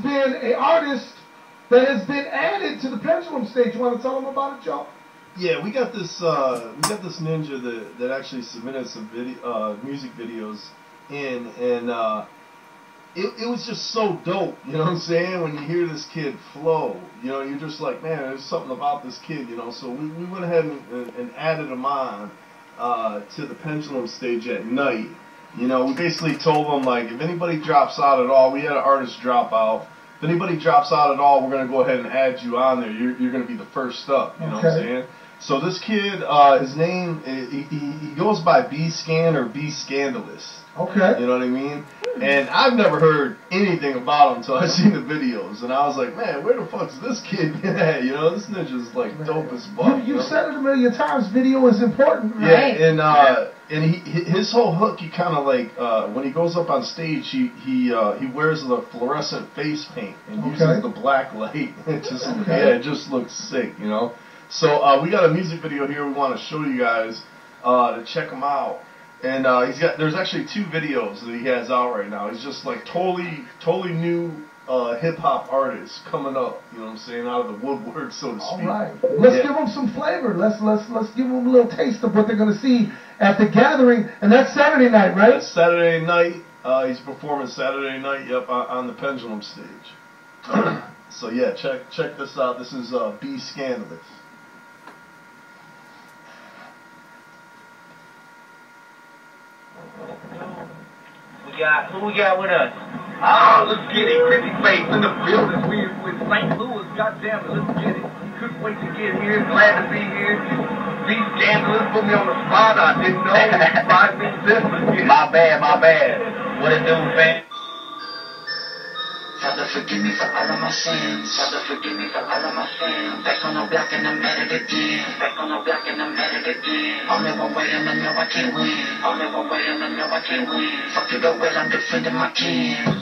has been an artist that has been added to the Pendulum stage. You want to tell them about it, Joe? Yeah, we got this ninja that actually submitted some music videos in, and it was just so dope. You know what I'm saying? When you hear this kid flow, you know, you're just like, man, there's something about this kid. You know, so we went ahead and added him on to the Pendulum stage at night. You know, we basically told them, like, if anybody drops out at all, we had an artist drop out. If anybody drops out at all, we're going to go ahead and add you on there. You're going to be the first up, you know what I'm saying? So this kid, his name, he goes by B-Scan or B-Scandalous. Okay. You know what I mean? And I've never heard anything about him until I seen the videos. And I was like, man, where the fuck's this kid been at? You know, this ninja's like dope as fuck. You said it a million times, video is important, right? Yeah, and his whole hook, he kind of like, when he goes up on stage, he wears the fluorescent face paint and uses the black light. It just, it just looks sick, you know? So we got a music video here we want to show you guys to check him out. And there's actually 2 videos that he has out right now. He's just like totally new hip hop artist coming up. You know what I'm saying? Out of the woodwork, so to speak. All right. Let's give them some flavor. Let's give them a little taste of what they're going to see at the gathering. And that's Saturday night, right? That's Saturday night. He's performing Saturday night. Yep, on the Pendulum stage. So yeah, check this out. This is B-Scandalous. Who we got with us? Oh, let's get it. Chrissy Face in the building. We're with St. Louis. Goddamn it, let's get it. Couldn't wait to get here. Glad to be here. Be scandalous. Put me on the spot. I didn't know. 5 minutes in. Let's get it. My bad. What it do, fam? Father, forgive me for all of my sins. Father, forgive me for all of my sins. Back on the block and I'm at it again. Back on the block and I'm at it again. Only one way and I know I can't win. Only one way and I know I can't win. Fuck it up well, I'm defending my kin.